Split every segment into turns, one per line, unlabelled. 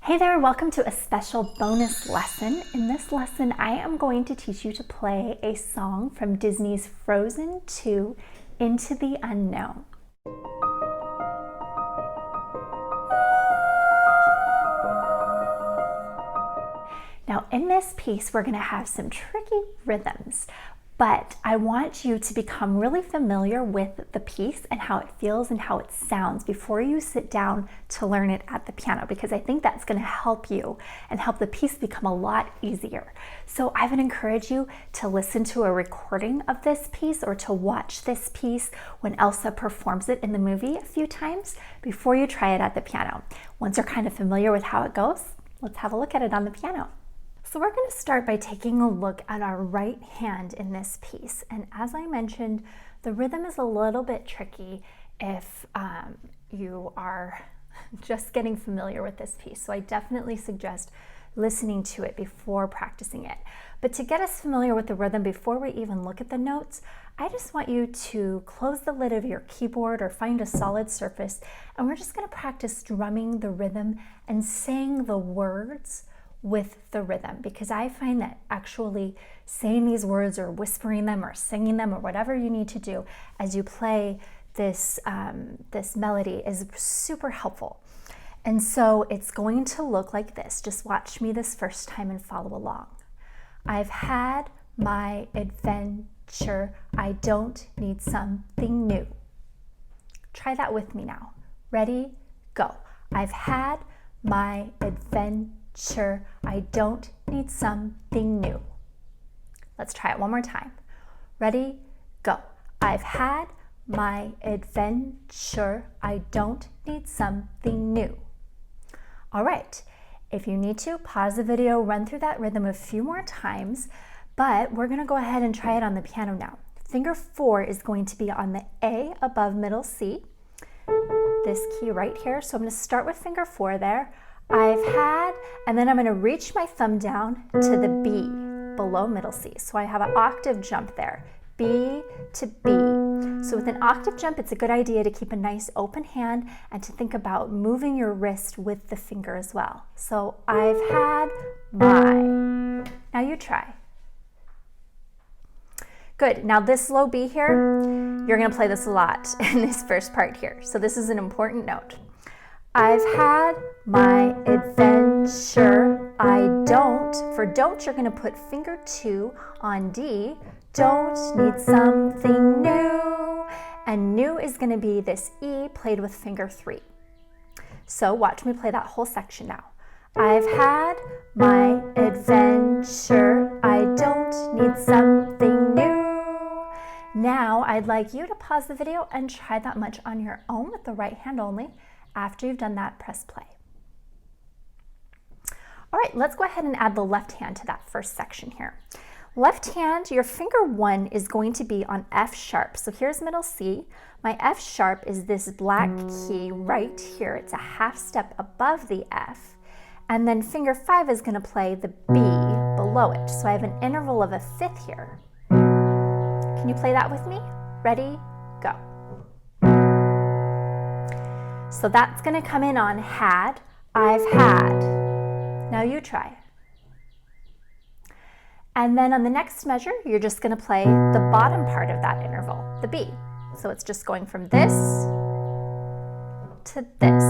Hey there, welcome to a special bonus lesson. In this lesson, I am going to teach you to play a song from Disney's Frozen 2, Into the Unknown. Now, in this piece, we're going to have some tricky rhythms, but I want you to become really familiar with the piece and how it feels and how it sounds before you sit down to learn it at the piano, because I think that's going to help you and help the piece become a lot easier. So I would encourage you to listen to a recording of this piece or to watch this piece when Elsa performs it in the movie a few times before you try it at the piano. Once you're kind of familiar with how it goes, let's have a look at it on the piano. So we're going to start by taking a look at our right hand in this piece. And as I mentioned, the rhythm is a little bit tricky if you are just getting familiar with this piece. So I definitely suggest listening to it before practicing it. But to get us familiar with the rhythm before we even look at the notes, I just want you to close the lid of your keyboard or find a solid surface, and we're just going to practice drumming the rhythm and saying the words with the rhythm, because I find that actually saying these words or whispering them or singing them or whatever you need to do as you play this, this melody is super helpful. And so it's going to look like this. Just watch me this first time and follow along. I've had my adventure. I don't need something new. Try that with me now. Ready? Go. I've had my adventure. I don't need something new. Let's try it one more time. Ready? Go. I've had my adventure. I don't need something new. All right. If you need to, pause the video, run through that rhythm a few more times, but we're going to go ahead and try it on the piano now. Finger 4 is going to be on the A above middle C, this key right here. So I'm going to start with finger 4 there. I've had, and then I'm going to reach my thumb down to the B below middle C. So I have an octave jump there, B to B. So with an octave jump, it's a good idea to keep a nice open hand and to think about moving your wrist with the finger as well. So I've had my. Now you try. Good. Now this low B here, you're going to play this a lot in this first part here. So this is an important note. I've had my adventure. I don't. For don't, you're going to put finger 2 on D. Don't need something new. And new is going to be this E played with finger 3. So watch me play that whole section now. I've had my adventure. I don't need something new. Now I'd like you to pause the video and try that much on your own with the right hand only. After you've done that, press play. All right, let's go ahead and add the left hand to that first section here. Left hand, your finger 1 is going to be on F sharp. So here's middle C. My F sharp is this black key right here. It's a half step above the F. And then finger 5 is going to play the B below it. So I have an interval of a fifth here. Can you play that with me? Ready? Go. So that's going to come in on had, I've had. Now you try. And then on the next measure, you're just going to play the bottom part of that interval, the B. So it's just going from this to this.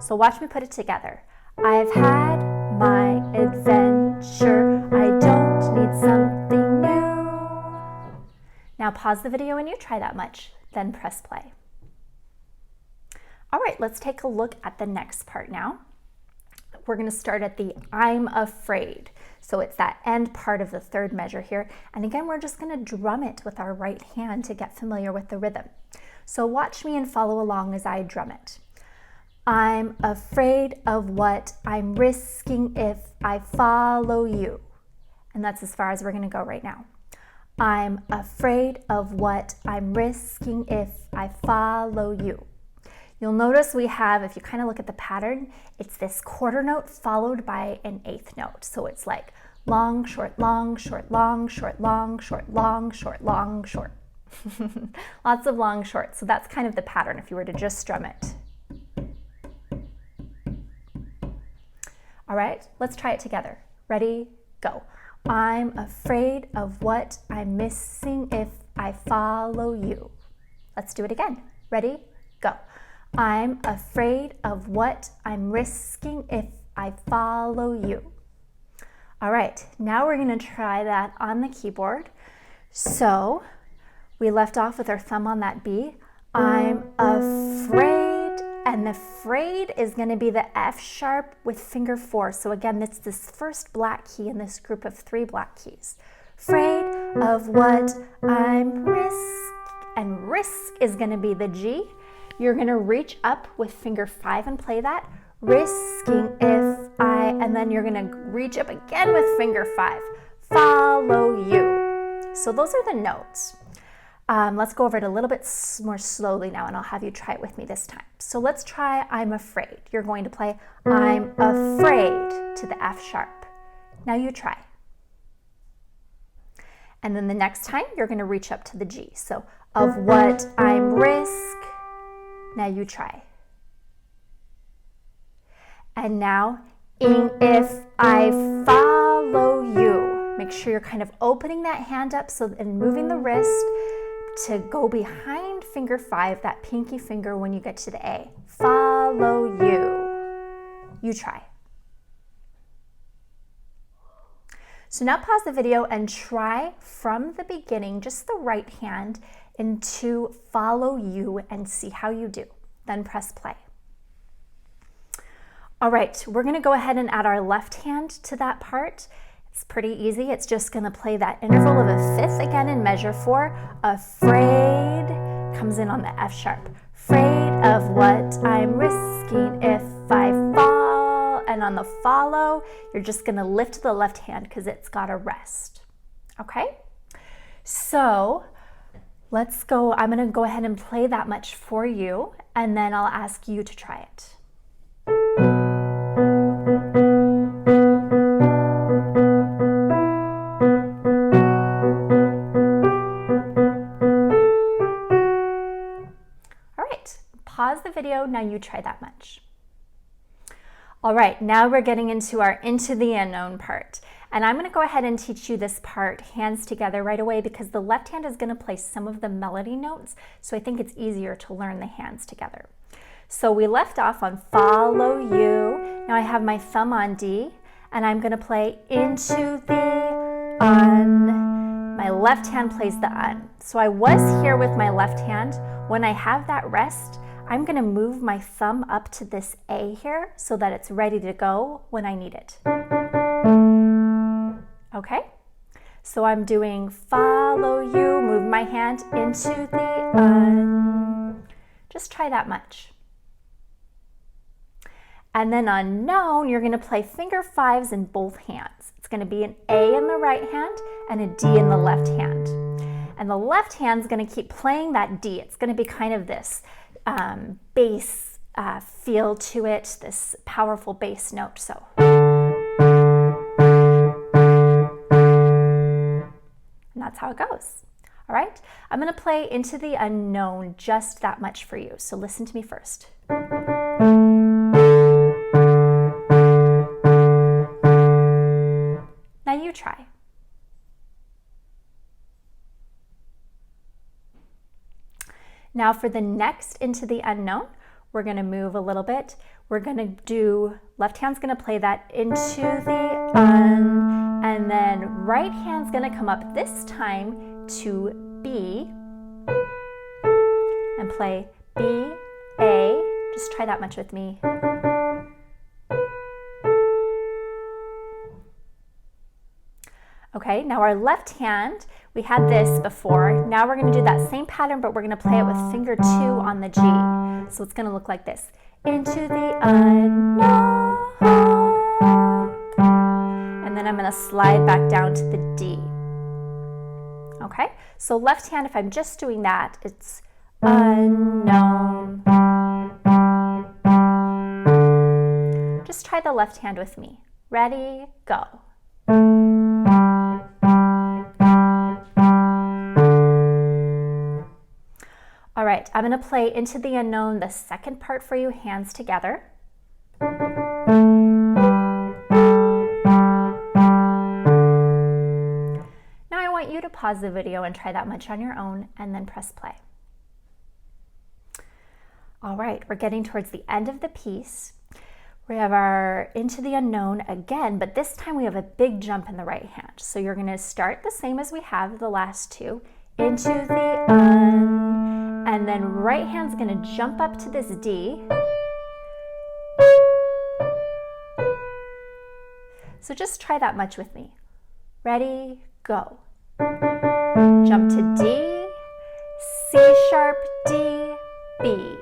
So watch me put it together. I've had my adventure. I don't need something new. Now pause the video and you try that much, then press play. All right, let's take a look at the next part now. We're going to start at the I'm afraid. So it's that end part of the third measure here. And again, we're just going to drum it with our right hand to get familiar with the rhythm. So watch me and follow along as I drum it. I'm afraid of what I'm risking if I follow you. And that's as far as we're going to go right now. I'm afraid of what I'm risking if I follow you. You'll notice we have, if you kind of look at the pattern, it's this quarter note followed by an eighth note. So it's like long, short, long, short, long, short, long, short, long, short, long, short. Lots of long, short. So that's kind of the pattern if you were to just strum it. All right, let's try it together. Ready, go. I'm afraid of what I'm missing if I follow you. Let's do it again. Ready, go. I'm afraid of what I'm risking if I follow you. All right, now we're going to try that on the keyboard. So we left off with our thumb on that B. I'm afraid, and the afraid is going to be the F sharp with finger 4. So again, it's this first black key in this group of 3 black keys. Afraid of what I'm and risk is going to be the G. You're going to reach up with finger 5 and play that. Risking if I, and then you're going to reach up again with finger 5. Follow you. So those are the notes. Let's go over it a little bit more slowly now, and I'll have you try it with me this time. So let's try I'm afraid. You're going to play I'm afraid to the F sharp. Now you try. And then the next time you're going to reach up to the G. So of what I'm risk. Now you try. And now, if I follow you. Make sure you're kind of opening that hand up and moving the wrist to go behind finger 5, that pinky finger when you get to the A. Follow you. You try. So now pause the video and try from the beginning, just the right hand, into follow you and see how you do. Then press play. All right, we're going to go ahead and add our left hand to that part. It's pretty easy. It's just going to play that interval of a fifth again in measure 4. Afraid comes in on the F sharp. Afraid of what I'm risking if I fall. And on the follow, you're just going to lift the left hand because it's got a rest. Okay? So let's go. I'm going to go ahead and play that much for you, and then I'll ask you to try it. Pause the video, now you try that much. All right, now we're getting into our Into the Unknown part. And I'm going to go ahead and teach you this part hands together right away because the left hand is going to play some of the melody notes, so I think it's easier to learn the hands together. So we left off on follow you. Now I have my thumb on D, and I'm going to play into the un. My left hand plays the un. So I was here with my left hand. When I have that rest, I'm going to move my thumb up to this A here so that it's ready to go when I need it. Okay? So I'm doing follow you, move my hand into the Just try that much. And then unknown, you're going to play finger 5s in both hands. It's going to be an A in the right hand and a D in the left hand. And the left hand's going to keep playing that D. It's going to be kind of this bass feel to it, this powerful bass note. So, and that's how it goes. All right, I'm going to play Into the Unknown just that much for you. So listen to me first. Now you try. Now for the next Into the Unknown, we're going to move a little bit. We're going to do, left hand's going to play that into the un, and then right hand's going to come up this time to B and play B, A. Just try that much with me. Okay, now our left hand, we had this before. Now we're going to do that same pattern, but we're going to play it with finger 2 on the G. So it's going to look like this. Into the unknown. And then I'm going to slide back down to the D. Okay, so left hand, if I'm just doing that, it's unknown. Just try the left hand with me. Ready, go. All right, I'm going to play Into the Unknown, the second part for you, hands together. you to pause the video and try that much on your own and then press play. All right, we're getting towards the end of the piece. We have our Into the Unknown again, but this time we have a big jump in the right hand. So you're going to start the same as we have the last two, into the un, and then right hand's going to jump up to this D. So just try that much with me. Ready, go. Jump to D, C sharp, D, B.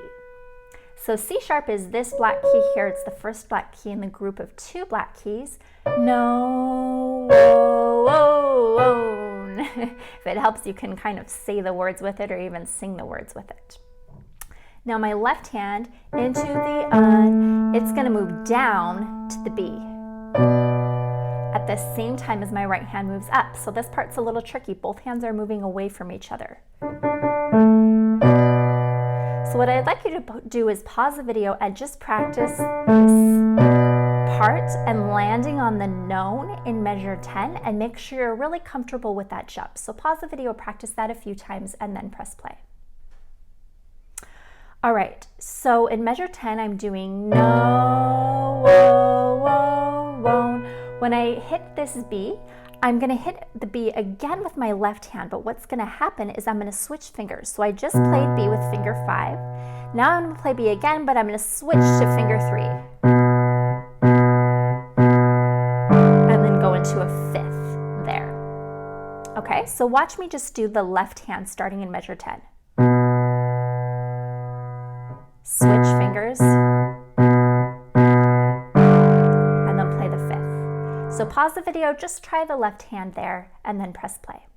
So C sharp is this black key here. It's the first black key in the group of two black keys. No, whoa, whoa, whoa. If it helps, you can kind of say the words with it or even sing the words with it. Now my left hand, into the un, it's going to move down to the B at the same time as my right hand moves up. So this part's a little tricky. Both hands are moving away from each other. So what I'd like you to do is pause the video and just practice this part and landing on the known in measure 10 and make sure you're really comfortable with that jump. So pause the video, practice that a few times, and then press play. All right, so in measure 10, I'm doing no, whoa, whoa, whoa. When I hit this B, I'm going to hit the B again with my left hand, but what's going to happen is I'm going to switch fingers. So I just played B with finger 5. Now I'm going to play B again, but I'm going to switch to finger 3. And then go into a 5th there. Okay, so watch me just do the left hand starting in measure 10. Switch fingers. So pause the video, just try the left hand there, and then press play.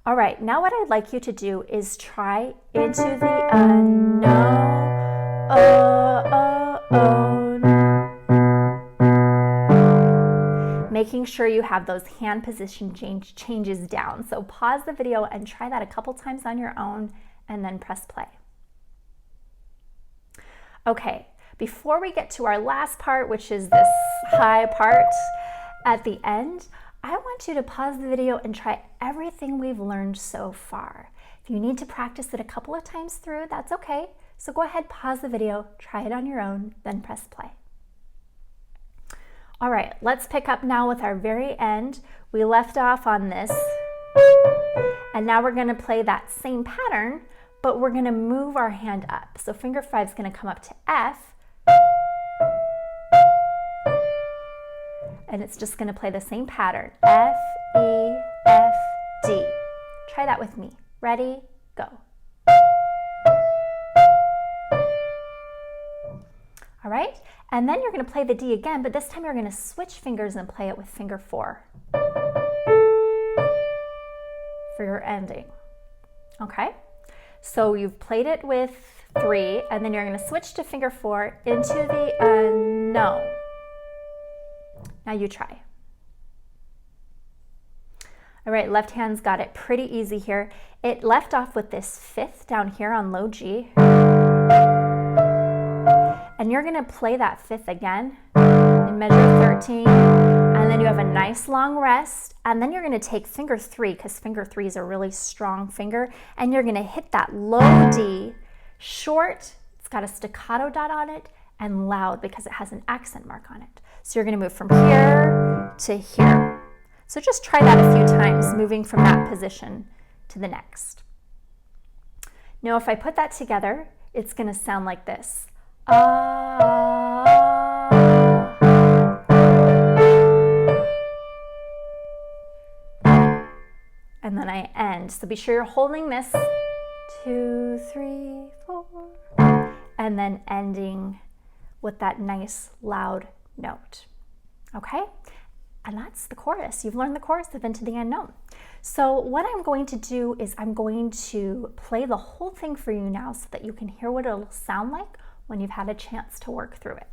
All right, now what I'd like you to do is try into the unknown, making sure you have those hand position changes down. So pause the video and try that a couple times on your own, and then press play. Okay. Before we get to our last part, which is this high part at the end, I want you to pause the video and try everything we've learned so far. If you need to practice it a couple of times through, that's okay. So go ahead, pause the video, try it on your own, then press play. All right, let's pick up now with our very end. We left off on this, and now we're gonna play that same pattern, but we're gonna move our hand up. So finger 5 is gonna come up to F, and it's just going to play the same pattern. F, E, F, D. Try that with me. Ready, go. All right, and then you're going to play the D again, but this time you're going to switch fingers and play it with finger 4 for your ending. Okay, so you've played it with 3, and then you're going to switch to finger 4 into the unknown. Now you try. All right, left hand's got it pretty easy here. It left off with this 5th down here on low G. And you're going to play that 5th again in measure 13. And then you have a nice long rest. And then you're going to take finger 3, because finger 3 is a really strong finger. And you're going to hit that low D, short, it's got a staccato dot on it, and loud because it has an accent mark on it. So you're going to move from here to here. So just try that a few times, moving from that position to the next. Now if I put that together, it's going to sound like this. And then I end. So be sure you're holding this 2, 3, 4, and then ending with that nice loud note. Okay, and that's the chorus. You've learned the chorus of Into the Unknown. So what I'm going to do is I'm going to play the whole thing for you now so that you can hear what it'll sound like when you've had a chance to work through it.